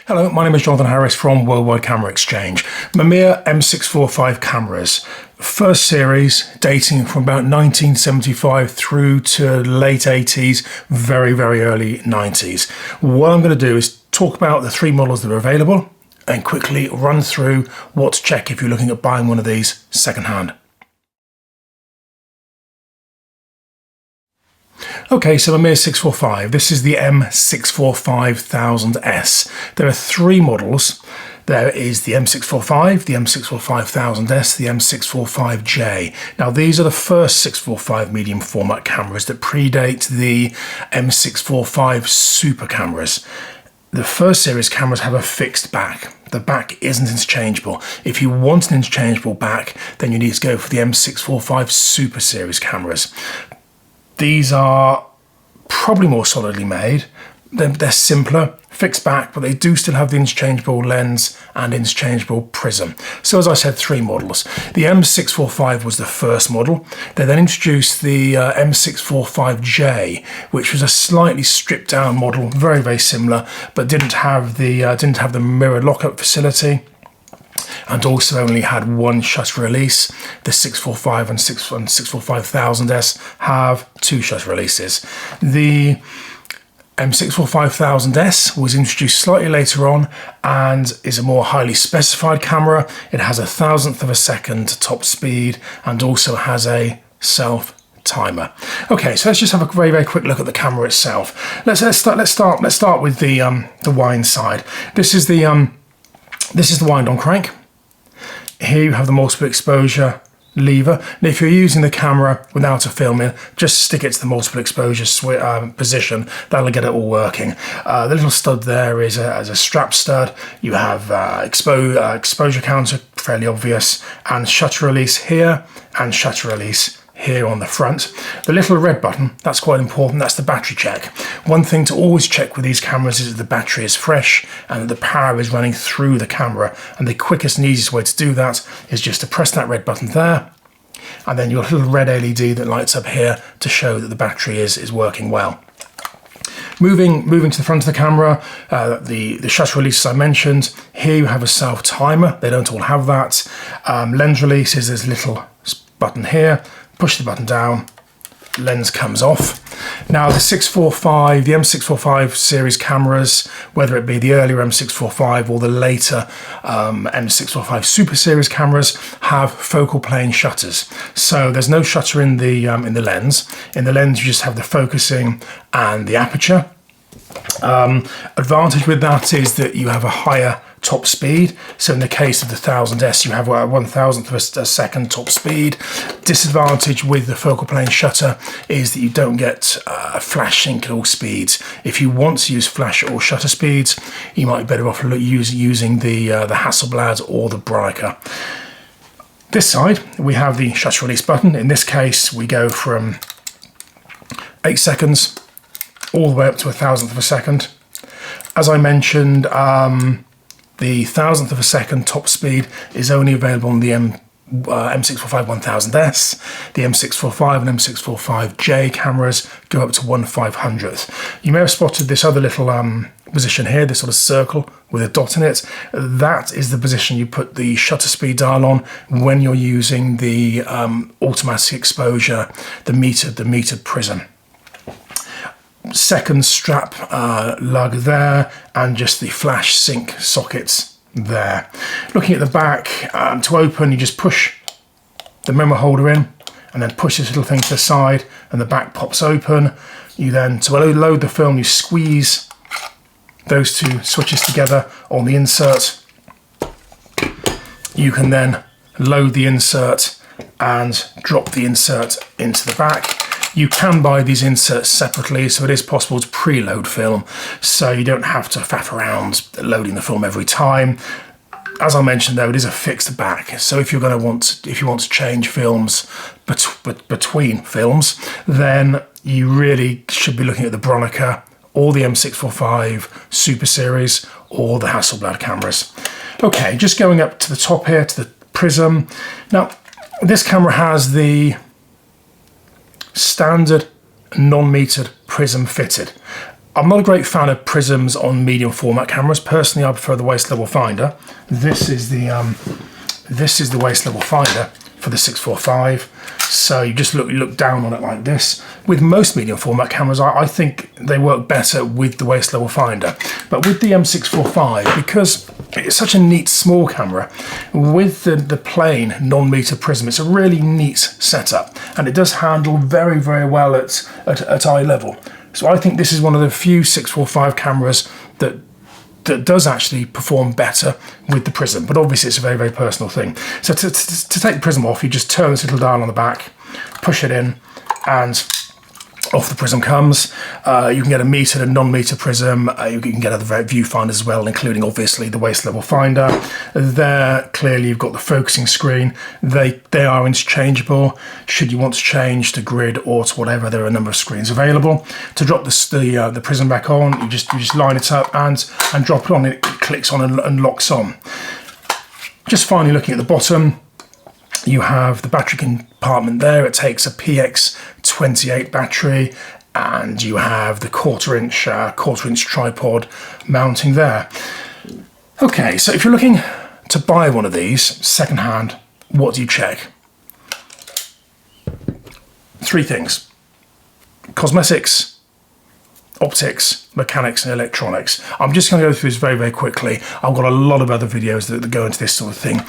Hello, my name is Jonathan Harris from Worldwide Camera Exchange. Mamiya M645 cameras, first series dating from about 1975 through to late 80s, very early 90s. What I'm going to do is talk about the three models that are available and quickly run through what to check if you're looking at buying one of these secondhand. Okay, so Mamiya 645, this is the M645-1000S. There are three models. There is the M645, the M645-1000S, the M645J. Now these are the first 645 medium format cameras that predate the M645 super cameras. The first series cameras have a fixed back. The back isn't interchangeable. If you want an interchangeable back, then you need to go for the M645 super series cameras. These are probably more solidly made. They're simpler, fixed back, but they do still have the interchangeable lens and interchangeable prism. So as I said, three models. The M645 was the first model. They then introduced the M645J, which was a slightly stripped down model, very similar, but didn't have the mirror lockup facility, and also only had one shutter release. The 645 and 645-1000S have two shutter releases. The M645-1000S was introduced slightly later on and is a more highly specified camera. It has 1/1000th of a second top speed and also has a self timer. Okay, so let's just have a very quick look at the camera itself. Let's start with the wind side. This is the wind on crank. Here you have the multiple exposure lever. And if you're using the camera without a film in, just stick it to the multiple exposure position. That'll get it all working. The little stud there is a strap stud. You have exposure counter, fairly obvious, and shutter release here and shutter release here on the front. The little red button, that's quite important, that's the battery check. One thing to always check with these cameras is that the battery is fresh and that the power is running through the camera, and the quickest and easiest way to do that is just to press that red button there, and then your little red LED that lights up here to show that the battery is working well. Moving to the front of the camera, the shutter release as I mentioned. Here you have a self timer, they don't all have that. Lens release is this little button here. Push the button down, lens comes off. Now the M645 series cameras, whether it be the earlier M645 or the later M645 Super Series cameras, have focal plane shutters. So there's no shutter in the lens. In the lens you just have the focusing and the aperture. Advantage with that is that you have a higher top speed. So in the case of the 1000S, you have 1/1000th of a second top speed. Disadvantage with the focal plane shutter is that you don't get flash sync at all speeds. If you want to use flash or shutter speeds, you might be better off using the Hasselblad or the Bronica. This side, we have the shutter release button. In this case, we go from 8 seconds all the way up to 1/1000th of a second. As I mentioned, the 1/1000th of a second top speed is only available on the M645-1000S. The M645 and M645J cameras go up to 1/500th. You may have spotted this other little position here, this sort of circle with a dot in it. That is the position you put the shutter speed dial on when you're using the automatic exposure, the metered prism. Second strap lug there, and just the flash sync sockets there. Looking at the back, to open you just push the memo holder in and then push this little thing to the side and the back pops open. You then, to load the film, you squeeze those two switches together on the insert. You can then load the insert and drop the insert into the back. You can buy these inserts separately, so it is possible to preload film, so you don't have to faff around loading the film every time. As I mentioned though, it is a fixed back, so if you want to change films between films, then you really should be looking at the Bronica or the M645 Super Series or the Hasselblad cameras. Okay, just going up to the top here to the Prism. Now, this camera has the standard non-metered prism fitted. I'm not a great fan of Prisms on medium format cameras. Personally, I prefer the waist level finder. This is the waist level finder for the 645. So you just look down on it like this. With most medium format cameras, I think they work better with the waist level finder. But with the M645, because it's such a neat small camera, with the plain non-meter prism, it's a really neat setup, and it does handle very, very well at eye level. So I think this is one of the few 645 cameras that does actually perform better with the prism, but obviously it's a very, very personal thing. So to take the prism off, you just turn this little dial on the back, push it in, and off the prism comes. You can get a metered and non-meter prism. You can get other viewfinders as well, including obviously the waist level finder. There, clearly you've got the focusing screen. They are interchangeable. Should you want to change to grid or to whatever, there are a number of screens available. To drop the prism back on, you just line it up and drop it on. It clicks on and locks on. Just finally looking at the bottom, you have the battery compartment there. It takes a PX28 battery, and you have the quarter inch tripod mounting there. Okay, so if you're looking to buy one of these secondhand, what do you check? 3 things: cosmetics, optics, mechanics, and electronics. I'm just going to go through this very, very quickly. I've got a lot of other videos that go into this sort of thing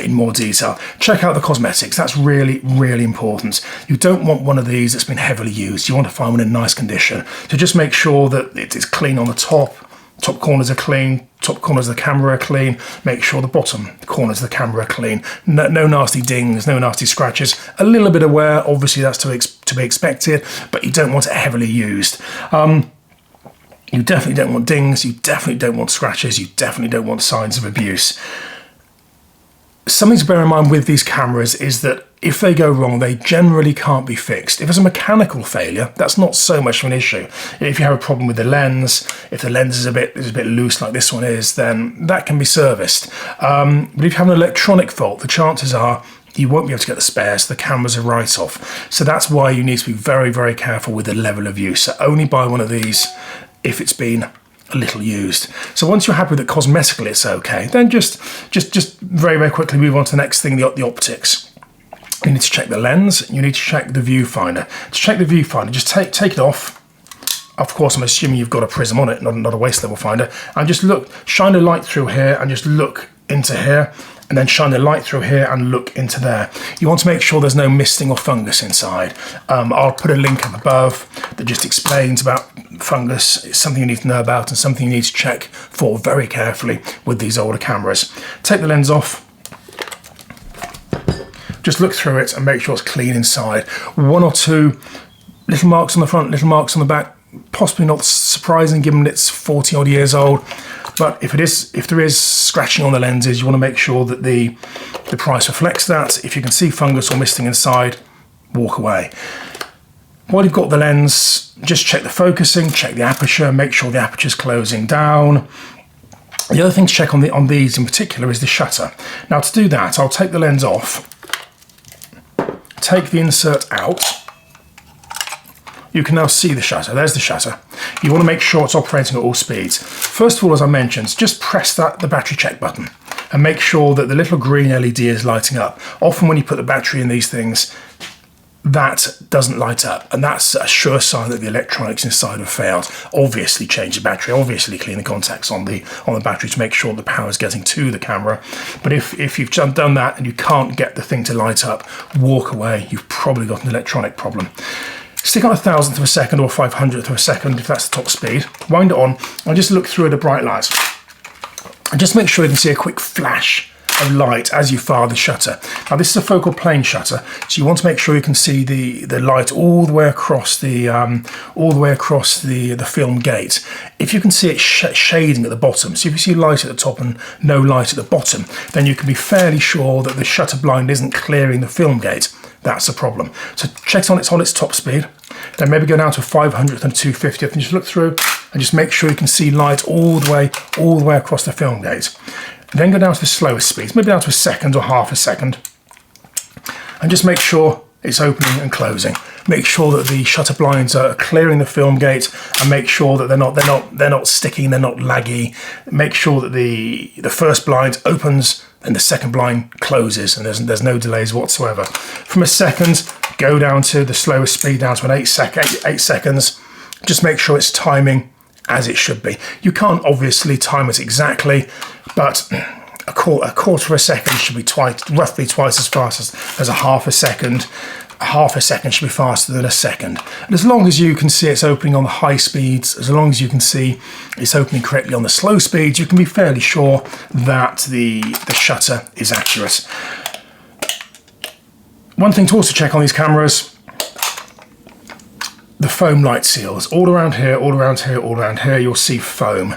in more detail. Check out the cosmetics. That's really, really important. You don't want one of these that's been heavily used. You want to find one in nice condition. So just make sure that it is clean on the top corners are clean, top corners of the camera are clean. Make sure the bottom corners of the camera are clean. No nasty dings, no nasty scratches. A little bit of wear, obviously that's to be expected, but you don't want it heavily used. You definitely don't want dings, you definitely don't want scratches, you definitely don't want signs of abuse. Something to bear in mind with these cameras is that if they go wrong, they generally can't be fixed. If it's a mechanical failure, that's not so much of an issue. If you have a problem with the lens, if the lens is a bit loose like this one is, then that can be serviced. But if you have an electronic fault, the chances are you won't be able to get the spares, the camera's a write-off. So that's why you need to be very, very careful with the level of use. So only buy one of these if it's been a little used. So once you're happy that cosmetically it's okay, then just very, very quickly move on to the next thing, the optics. You need to check the lens, you need to check the viewfinder. To check the viewfinder, just take it off. Of course, I'm assuming you've got a prism on it, not a waist level finder, and just look, shine a light through here and just look into here, and then shine the light through here and look into there. You want to make sure there's no misting or fungus inside. I'll put a link up above that just explains about fungus. It's something you need to know about and something you need to check for very carefully with these older cameras. Take the lens off. Just look through it and make sure it's clean inside. 1 or 2 little marks on the front, little marks on the back. Possibly not surprising given it's 40 odd years old. But if there is scratching on the lenses, you want to make sure that the price reflects that. If you can see fungus or misting inside, walk away. While you've got the lens, just check the focusing, check the aperture, make sure the aperture's closing down. The other thing to check on these in particular is the shutter. Now to do that, I'll take the lens off, take the insert out. You can now see the shutter. There's the shutter. You want to make sure it's operating at all speeds. First of all, as I mentioned, just press the battery check button and make sure that the little green LED is lighting up. Often when you put the battery in these things, that doesn't light up, and that's a sure sign that the electronics inside have failed. Obviously change the battery, obviously clean the contacts on the battery to make sure the power is getting to the camera. But if you've done that and you can't get the thing to light up, walk away. You've probably got an electronic problem. Stick on 1/1000th of a second or 500th of a second if that's the top speed. Wind it on and just look through at the bright lights. And just make sure you can see a quick flash of light as you fire the shutter. Now this is a focal plane shutter, so you want to make sure you can see the light all the way across the film gate. If you can see it shading at the bottom, so if you see light at the top and no light at the bottom, then you can be fairly sure that the shutter blind isn't clearing the film gate. That's a problem. So check it's on its top speed. Then maybe go down to 500th and 250th and just look through and just make sure you can see light all the way across the film gate. Then go down to the slowest speeds, maybe down to a second or half a second, and just make sure it's opening and closing. make sure that the shutter blinds are clearing the film gate, and make sure that they're not sticking, they're not laggy. Make sure that the first blind opens and the second blind closes, and there's no delays whatsoever. From a second, go down to the slowest speed, down to an 8 seconds. Just make sure it's timing as it should be. You can't obviously time it exactly, but a quarter of a second should be roughly twice as fast as a half a second. A half a second should be faster than a second. And as long as you can see it's opening on the high speeds, as long as you can see it's opening correctly on the slow speeds, you can be fairly sure that the shutter is accurate. One thing to also check on these cameras, the foam light seals. All around here, all around here, all around here, you'll see foam.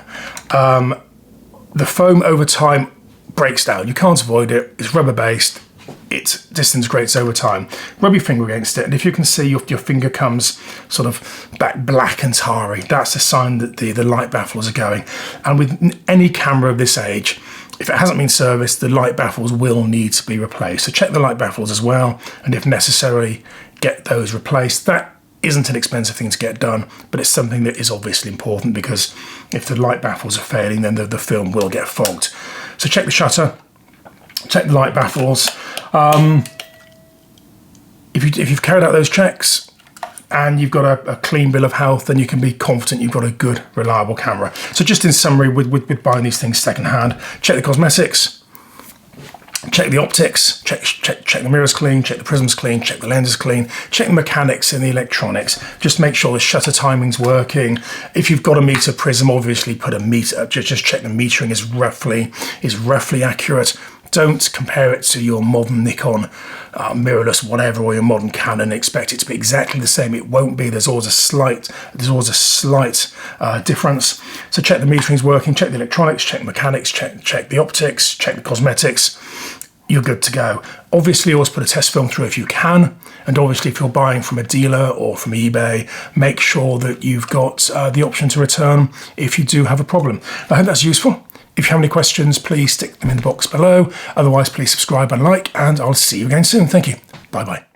The foam over time breaks down. You can't avoid it. It's rubber based. It disintegrates over time. Rub your finger against it, and if you can see your finger comes sort of back black and tarry, that's a sign that the light baffles are going. And with any camera of this age, if it hasn't been serviced, the light baffles will need to be replaced. So check the light baffles as well, and if necessary, get those replaced. That isn't an expensive thing to get done, but it's something that is obviously important, because if the light baffles are failing, then the film will get fogged. So check the shutter, check the light baffles. If you've carried out those checks and you've got a clean bill of health, then you can be confident you've got a good, reliable camera. So just in summary, with buying these things secondhand, check the cosmetics, check the optics, check the mirrors clean, check the prisms clean, check the lenses clean, check the mechanics and the electronics. Just make sure the shutter timing's working. If you've got a meter prism, obviously put a meter, just check the metering is roughly accurate. Don't compare it to your modern Nikon mirrorless whatever, or your modern Canon, and expect it to be exactly the same. It won't be. There's always a slight difference. So check the metering's working, check the electronics, check the mechanics, check the optics, check the cosmetics. You're good to go. Obviously, always put a test film through if you can, and obviously if you're buying from a dealer or from eBay, make sure that you've got the option to return if you do have a problem. I hope that's useful. If you have any questions, please stick them in the box below. Otherwise, please subscribe and like, and I'll see you again soon. Thank you. Bye-bye.